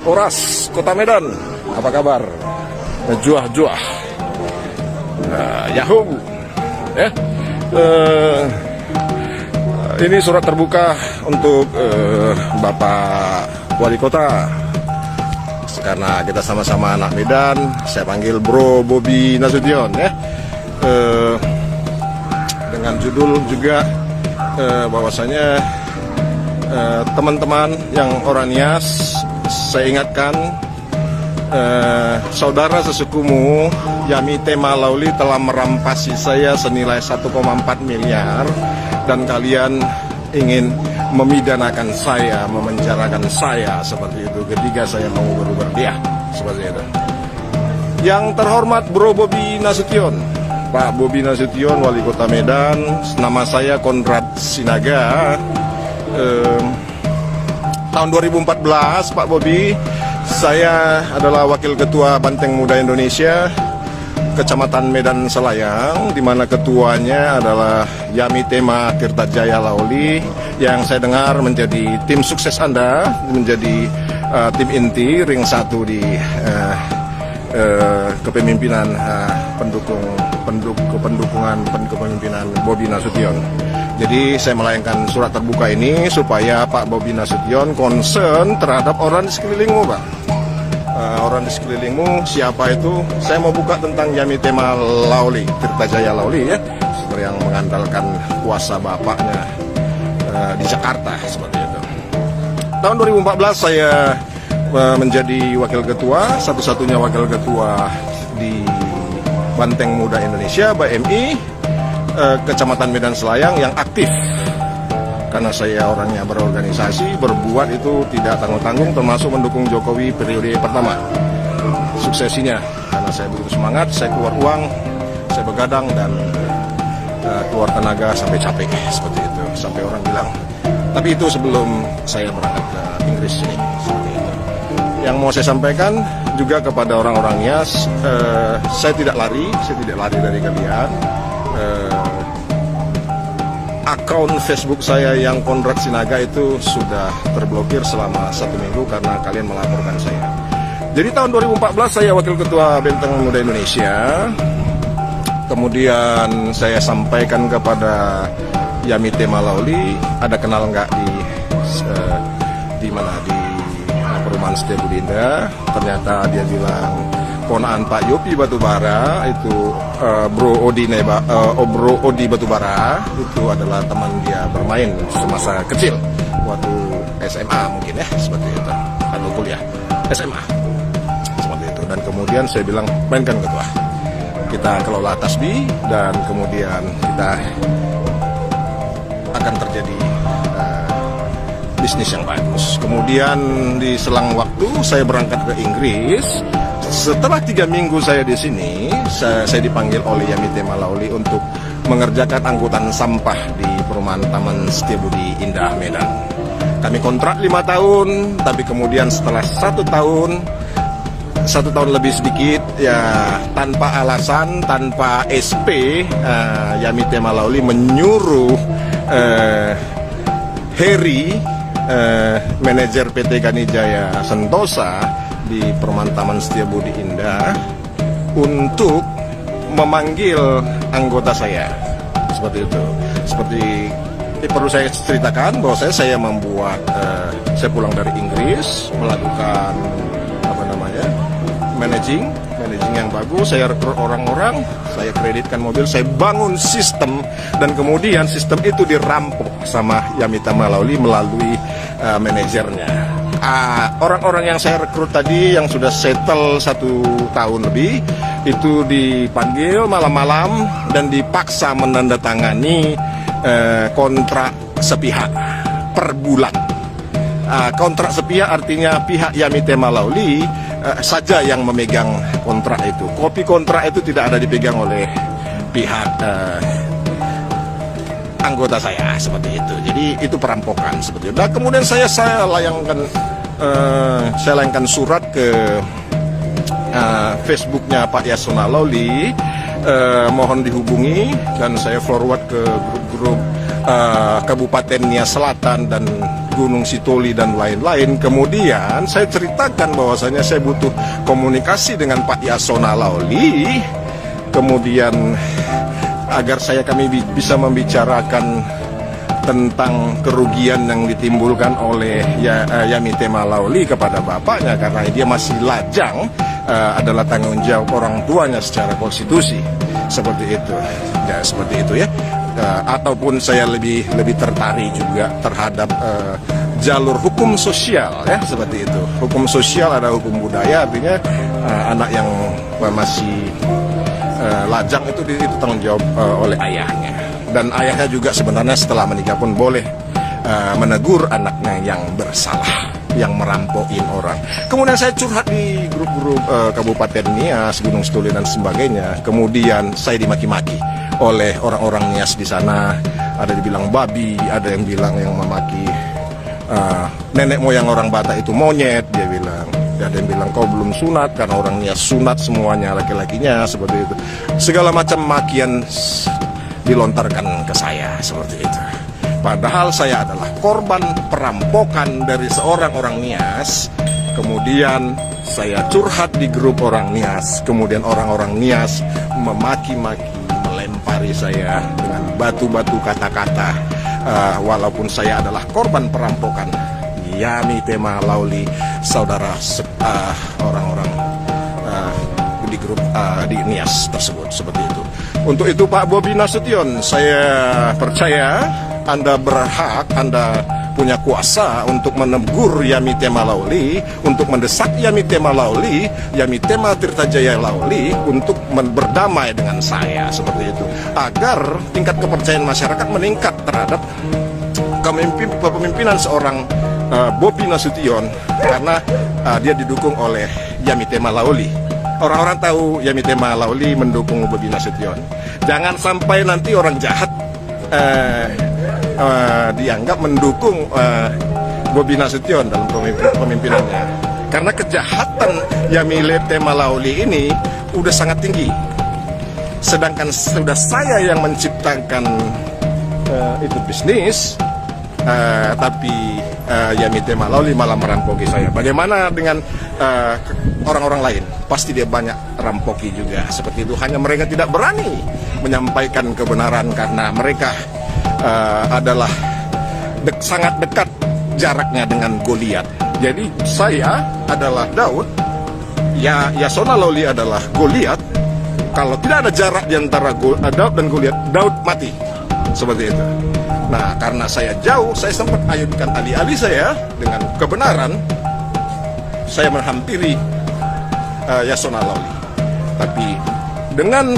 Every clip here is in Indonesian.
Oras, Kota Medan. Apa kabar? Juah-juah. Yahoo. Ini surat terbuka untuk Bapak Wali Kota. Karena kita sama-sama anak Medan, saya panggil Bro Bobi Nasution dengan judul juga bahwasanya teman-teman yang orang Nias, saya ingatkan saudara sesukumu Yamite Malauli telah merampasi saya senilai 1,4 miliar dan kalian ingin memidanakan saya, memenjarakan saya seperti itu ketika saya mau berubah dia seperti itu. Yang terhormat Bro Bobi Nasution, Pak Bobi Nasution, Wali Kota Medan, nama saya Konrad Sinaga. Tahun 2014 Pak Bobi, saya adalah Wakil Ketua Banteng Muda Indonesia Kecamatan Medan Selayang, di mana ketuanya adalah Yamite Tirtajaya Lauli, yang saya dengar menjadi tim sukses Anda, menjadi tim inti ring 1 di kepemimpinan kepemimpinan Bobi Nasution. Jadi saya melayangkan surat terbuka ini supaya Pak Bobi Nasution concern terhadap orang di sekelilingmu, Pak. Orang di sekelilingmu siapa itu? Saya mau buka tentang Yamite Malauli, Tirtajaya Lauli ya, seperti yang mengandalkan kuasa bapaknya di Jakarta seperti itu. Tahun 2014 saya menjadi wakil ketua, satu-satunya wakil ketua di Banteng Muda Indonesia (BMI) Kecamatan Medan Selayang yang aktif. Karena saya orangnya berorganisasi, berbuat itu tidak tanggung-tanggung, termasuk mendukung Jokowi periode pertama suksesinya. Karena saya begitu semangat, saya keluar uang, saya begadang dan keluar tenaga sampai capek seperti itu. Sampai orang bilang, tapi itu sebelum saya berangkat ke Inggris ini seperti itu. Yang mau saya sampaikan juga kepada orang-orang Nias, saya tidak lari dari kalian. Akun Facebook saya yang Konrad Sinaga itu sudah terblokir selama 1 minggu karena kalian melaporkan saya. Jadi tahun 2014 saya Wakil Ketua Banteng Muda Indonesia. Kemudian saya sampaikan kepada Yamite Malauli, ada kenal nggak di mana di perumahan Setiabudi Indah. Ternyata dia bilang ponaan Pak Yopi Batubara itu Bro Odi Batubara itu adalah teman dia bermain semasa kecil waktu SMA mungkin ya seperti itu, atau kuliah SMA seperti itu. Dan kemudian saya bilang mainkan ketua, kita kelola tasbih dan kemudian kita akan terjadi bisnis yang bagus. Kemudian di selang waktu saya berangkat ke Inggris. Setelah 3 minggu saya di sini, saya dipanggil oleh Yamite Malauli untuk mengerjakan angkutan sampah di perumahan Taman Setiabudi Indah Medan. Kami kontrak 5 tahun, tapi kemudian setelah 1 tahun lebih sedikit, ya tanpa alasan, tanpa SP, Yamite Malauli menyuruh Heri, manajer PT Ganijaya Sentosa di perumahan Taman Setiabudi Indah, untuk memanggil anggota saya seperti itu. Seperti perlu saya ceritakan bahwa saya membuat saya pulang dari Inggris melakukan managing yang bagus. Saya rekrut orang-orang, saya kreditkan mobil, saya bangun sistem, dan kemudian sistem itu dirampok sama Yamite Malauli melalui manajernya. Orang-orang yang saya rekrut tadi yang sudah settle 1 tahun lebih itu dipanggil malam-malam dan dipaksa menandatangani kontrak sepihak per bulan. Kontrak sepihak artinya pihak Yamite Malauli saja yang memegang kontrak itu. Kopi kontrak itu tidak ada dipegang oleh pihak anggota saya seperti itu. Jadi itu perampokan seperti itu. Nah, kemudian saya layangkan surat ke Facebooknya Pak Yasona Lauli, mohon dihubungi, dan saya forward ke grup-grup Kabupaten Nias Selatan dan Gunung Sitoli dan lain-lain. Kemudian saya ceritakan bahwasanya saya butuh komunikasi dengan Pak Yasona Lawli, kemudian agar kami bisa membicarakan tentang kerugian yang ditimbulkan oleh Yamitema Lawli kepada bapaknya, karena dia masih lajang, adalah tanggung jawab orang tuanya secara konstitusi, seperti itu ya, seperti itu ya. Ataupun saya lebih tertarik juga terhadap jalur hukum sosial ya, seperti itu. Hukum sosial ada hukum budaya, artinya anak yang masih lajang itu tanggung jawab oleh ayahnya. Dan ayahnya juga sebenarnya setelah menikah pun boleh menegur anaknya yang bersalah, yang merampokin orang. Kemudian saya curhat di grup-grup Kabupaten Nias, Gunung Sitoli dan sebagainya. Kemudian saya dimaki-maki oleh orang-orang Nias di sana. Ada dibilang babi, ada yang bilang yang memaki nenek moyang orang Batak itu monyet, dia bilang. Ada yang bilang kau belum sunat karena orang Nias sunat semuanya laki-lakinya, seperti itu. Segala macam makian dilontarkan ke saya seperti itu. Padahal saya adalah korban perampokan dari seorang orang Nias. Kemudian saya curhat di grup orang Nias. Kemudian orang-orang Nias memaki-maki, melempari saya dengan batu-batu kata-kata. Walaupun saya adalah korban perampokan Yamitema Lawli, saudara orang-orang di grup di Nias tersebut, seperti itu. Untuk itu Pak Bobi Nasution, saya percaya Anda berhak, Anda punya kuasa untuk menegur Yamitema Lawli, untuk mendesak Yamitema Lawli, Yamitema Tirtajaya Lawli untuk berdamai dengan saya, seperti itu, agar tingkat kepercayaan masyarakat meningkat terhadap kepemimpinan seorang Bobi Nasution, karena dia didukung oleh Yamitema Lawli. Orang-orang tahu Yamitema Lawli mendukung Bobi Nasution. Jangan sampai nanti orang jahat dianggap mendukung Bobi Nasution dalam pemimpinannya. Karena kejahatan Yamitema Lawli ini udah sangat tinggi. Sedangkan sudah saya yang menciptakan itu bisnis, tapi Yamitema Lawli malah merampoki saya. Bagaimana dengan orang-orang lain? Pasti dia banyak rampoki juga seperti itu. Hanya mereka tidak berani menyampaikan kebenaran karena mereka adalah sangat dekat jaraknya dengan Goliat. Jadi saya adalah Daud, Yasona Lawli adalah Goliat. Kalau tidak ada jarak di antara Daud dan Goliat, Daud mati. Seperti itu. Nah, karena saya jauh, saya sempat ayunkan alih-alih saya dengan kebenaran. Saya menghampiri Yasona Lawli. Tapi dengan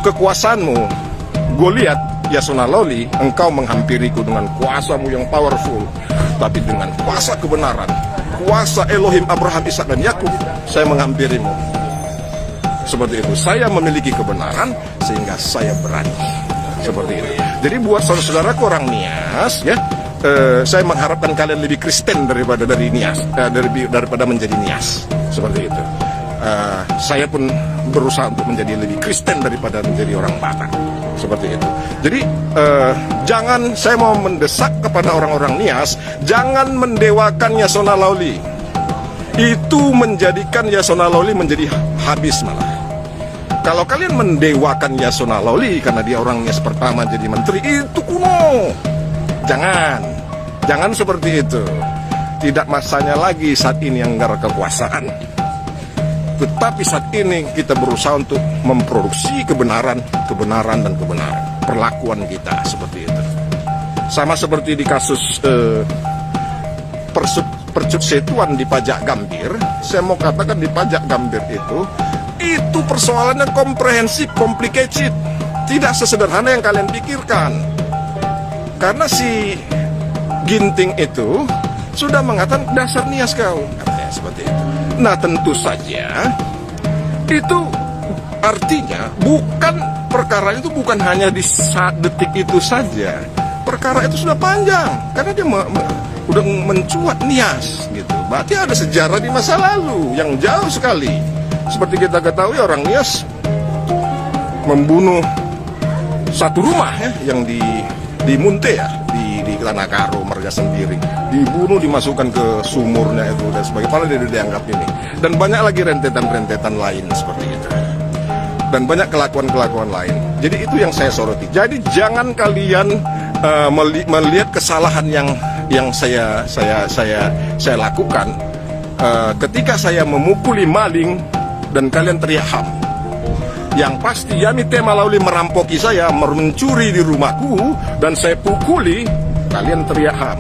kekuasaanmu, Goliat, Yasona Lawli, engkau menghampiriku dengan kuasamu yang powerful. Tapi dengan kuasa kebenaran, kuasa Elohim Abraham, Ishak dan Yakub, saya menghampirimu. Seperti itu. Saya memiliki kebenaran sehingga saya berani. Seperti itu. Jadi buat saudara-saudaraku orang Nias, ya, saya mengharapkan kalian lebih Kristen daripada dari Nias, daripada menjadi Nias. Seperti itu. Saya pun berusaha untuk menjadi lebih Kristen daripada menjadi orang Batak. Seperti itu. Jadi jangan, saya mau mendesak kepada orang-orang Nias, jangan mendewakan Yasona Lawli. Itu menjadikan Yasona Lawli menjadi habis malah. Kalau kalian mendewakan Yasona Lawli karena dia orang Nias pertama jadi menteri, itu kuno. Jangan seperti itu. Tidak masanya lagi saat ini anggar kekuasaan. Tetapi saat ini kita berusaha untuk memproduksi kebenaran dan kebenaran. Perlakuan kita seperti itu. Sama seperti di kasus percuksetuan di Pajak Gambir. Saya mau katakan di Pajak Gambir itu persoalannya komprehensif, complicated. Tidak sesederhana yang kalian pikirkan. Karena si Ginting itu sudah mengatakan dasar Nias kau, katanya seperti itu. Nah, tentu saja itu artinya perkara itu bukan hanya di saat detik itu saja. Perkara itu sudah panjang karena dia udah mencuat Nias gitu. Berarti ada sejarah di masa lalu yang jauh sekali. Seperti kita ketahui orang Nias membunuh satu rumah ya, yang di Munte ya, di Tanah Karo, Marga Sendiri, dibunuh, dimasukkan ke sumurnya itu dan sebagainya. Padahal dia dianggap ini. Dan banyak lagi rentetan-rentetan lain seperti itu. Dan banyak kelakuan-kelakuan lain. Jadi itu yang saya soroti. Jadi jangan kalian melihat kesalahan yang saya lakukan ketika saya memukuli maling dan kalian teriak HAM. Yang pasti Yamite Malauli merampoki saya, mencuri di rumahku, dan saya pukuli, kalian teriak HAM.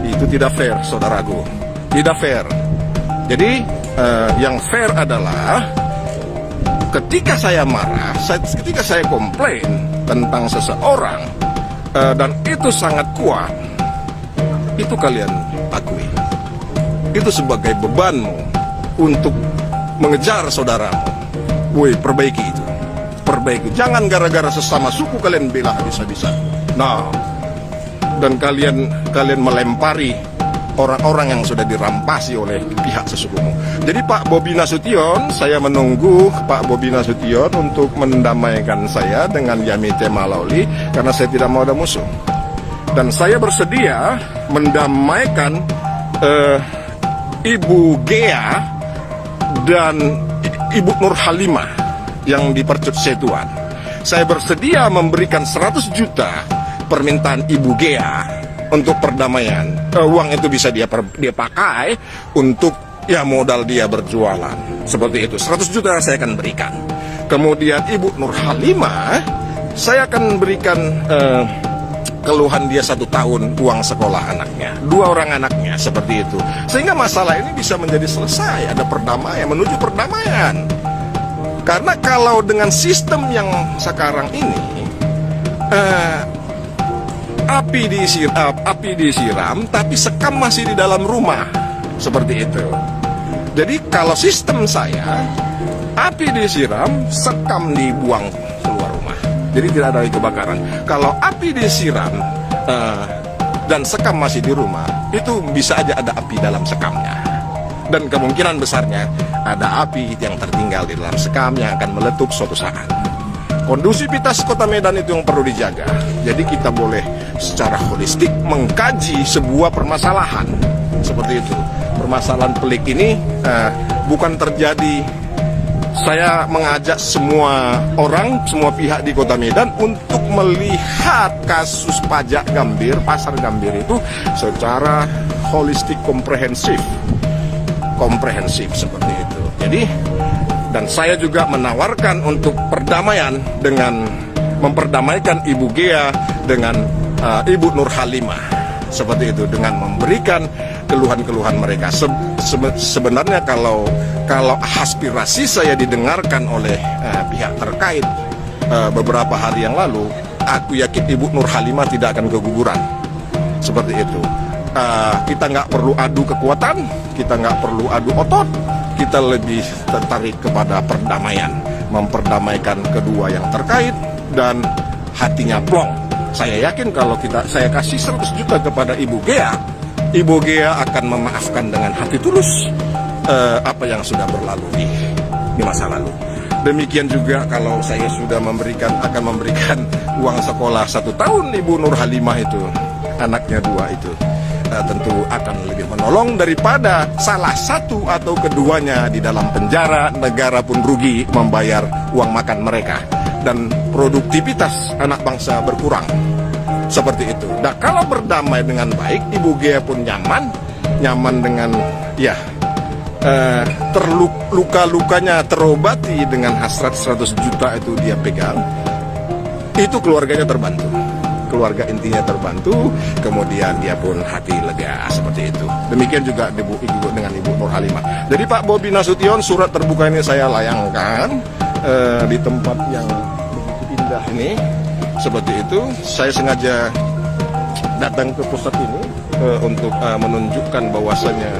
Itu tidak fair, saudaraku. Tidak fair. Jadi yang fair adalah ketika saya marah, ketika saya komplain tentang seseorang dan itu sangat kuat, itu kalian akui. Itu sebagai bebanmu untuk mengejar saudaramu. Woi, perbaiki itu. Perbaiki. Jangan gara-gara sesama suku kalian bela habis-habisan. Nah, dan kalian melempari orang-orang yang sudah dirampasi oleh pihak sesukumu. Jadi Pak Bobi Nasution, saya menunggu Pak Bobi Nasution untuk mendamaikan saya dengan Yamite Malauli karena saya tidak mau ada musuh. Dan saya bersedia mendamaikan Ibu Gea dan Ibu Nur Halimah yang di Percut Setuan. Saya bersedia memberikan 100 juta permintaan Ibu Gea untuk perdamaian. Uang itu bisa dia pakai untuk ya modal dia berjualan. Seperti itu. 100 juta saya akan berikan. Kemudian Ibu Nur Halimah, saya akan berikan keluhan dia 1 tahun uang sekolah anaknya, 2 orang anaknya, seperti itu. Sehingga masalah ini bisa menjadi selesai, ada perdamaian, menuju perdamaian. Karena kalau dengan sistem yang sekarang ini, api disiram, tapi sekam masih di dalam rumah, seperti itu. Jadi kalau sistem saya, api disiram, sekam dibuang keluar rumah. Jadi tidak ada kebakaran. Kalau api disiram dan sekam masih di rumah, itu bisa aja ada api dalam sekamnya. Dan kemungkinan besarnya ada api yang tertinggal di dalam sekam yang akan meletup suatu saat. Kondusivitas Kota Medan itu yang perlu dijaga. Jadi kita boleh secara holistik mengkaji sebuah permasalahan seperti itu. Permasalahan pelik ini bukan terjadi. Saya mengajak semua orang, semua pihak di Kota Medan untuk melihat kasus pajak Gambir, pasar Gambir itu secara holistik, komprehensif seperti itu. Jadi, dan saya juga menawarkan untuk perdamaian dengan memperdamaikan Ibu Gea dengan Ibu Nur Halimah, seperti itu, dengan memberikan keluhan-keluhan mereka. Sebenarnya kalau aspirasi saya didengarkan oleh pihak terkait beberapa hari yang lalu, aku yakin Ibu Nur Halimah tidak akan keguguran. Seperti itu. Kita nggak perlu adu kekuatan, kita nggak perlu adu otot, kita lebih tertarik kepada perdamaian, memperdamaikan kedua yang terkait dan hatinya plong. Saya yakin kalau saya kasih 100 juta kepada Ibu Gea, Ibu Gea akan memaafkan dengan hati tulus apa yang sudah berlalu di masa lalu. Demikian juga kalau saya sudah akan memberikan uang sekolah 1 tahun Ibu Nur Halimah itu, anaknya 2 itu, tentu akan lebih menolong daripada salah satu atau keduanya di dalam penjara, negara pun rugi membayar uang makan mereka, dan produktivitas anak bangsa berkurang. Seperti itu. Nah, kalau berdamai dengan baik, Ibu Gea pun nyaman dengan luka-lukanya terobati dengan hasrat 100 juta itu dia pegang, itu keluarganya terbantu. Keluarga intinya terbantu, kemudian dia pun hati lega, seperti itu. Demikian juga dengan Ibu Nur Halimah. Jadi Pak Bobi Nasution, surat terbuka ini saya layangkan di tempat yang begitu indah ini, seperti itu. Saya sengaja datang ke pusat ini untuk menunjukkan bahwasannya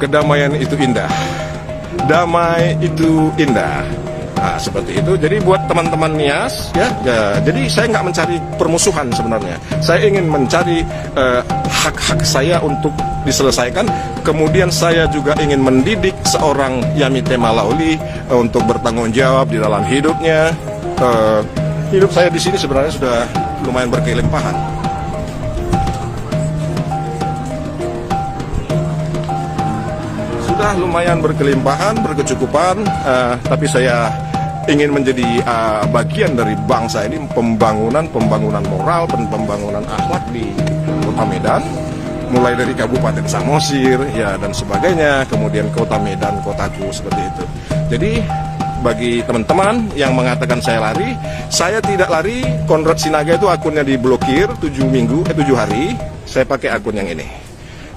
kedamaian itu indah, damai itu indah. Nah, seperti itu. Jadi buat teman-teman Nias, jadi saya nggak mencari permusuhan sebenarnya. Saya ingin mencari hak-hak saya untuk diselesaikan. Kemudian saya juga ingin mendidik seorang Yamite Malauli untuk bertanggung jawab di dalam hidupnya. Hidup saya di sini sebenarnya sudah lumayan berkelimpahan. Sudah lumayan berkelimpahan, berkecukupan, tapi saya ingin menjadi bagian dari bangsa ini, pembangunan moral, pembangunan akhlak di Kota Medan, mulai dari Kabupaten Samosir ya dan sebagainya, kemudian Kota Medan, kotaku, seperti itu. Jadi bagi teman-teman yang mengatakan saya tidak lari. Konrad Sinaga itu akunnya diblokir 7 hari. Saya pakai akun yang ini.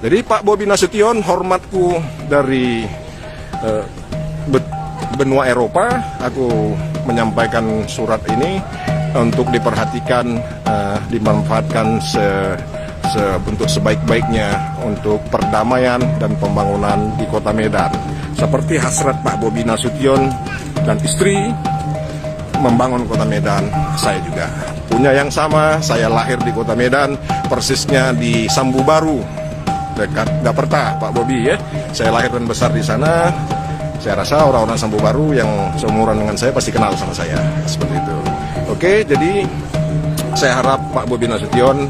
Jadi Pak Bobi Nasution, hormatku dari benua Eropa, aku menyampaikan surat ini untuk diperhatikan, dimanfaatkan bentuk sebaik-baiknya untuk perdamaian dan pembangunan di Kota Medan. Seperti hasrat Pak Bobi Nasution dan istri membangun Kota Medan, saya juga punya yang sama. Saya lahir di Kota Medan, persisnya di Sambu Baru, dekat Gaperta, Pak Bobi ya. Saya lahir dan besar di sana. Saya rasa orang-orang Sambu Baru yang seumuran dengan saya pasti kenal sama saya, seperti itu. Oke, jadi saya harap Pak Bobi Nasution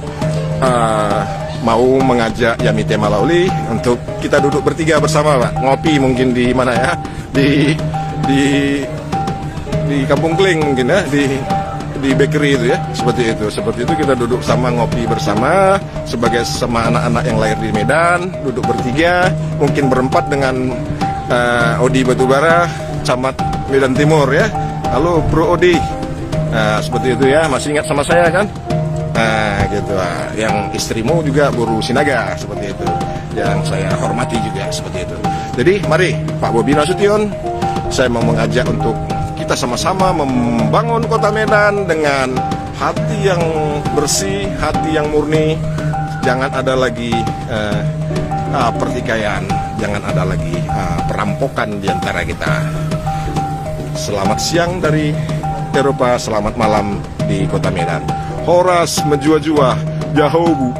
mau mengajak Yamite Malauli untuk kita duduk bertiga bersama, Pak. Ngopi mungkin di mana ya? Di Kampung Kling mungkin ya, di bakery itu ya, seperti itu kita duduk sama, ngopi bersama sebagai sama anak-anak yang lahir di Medan, duduk bertiga, mungkin berempat dengan Odi Batubara, Camat Medan Timur ya. Halo Bro Odi, seperti itu ya, masih ingat sama saya kan? Gitu, yang istrimu juga Buru Sinaga, seperti itu, yang saya hormati juga, seperti itu. Jadi mari Pak Bobi Nasution, saya mau mengajak untuk kita sama-sama membangun Kota Medan dengan hati yang bersih, hati yang murni. Jangan ada lagi pertikaian, jangan ada lagi perampokan di antara kita. Selamat siang dari Eropa, selamat malam di Kota Medan. Horas menjua-jua, Yahobu.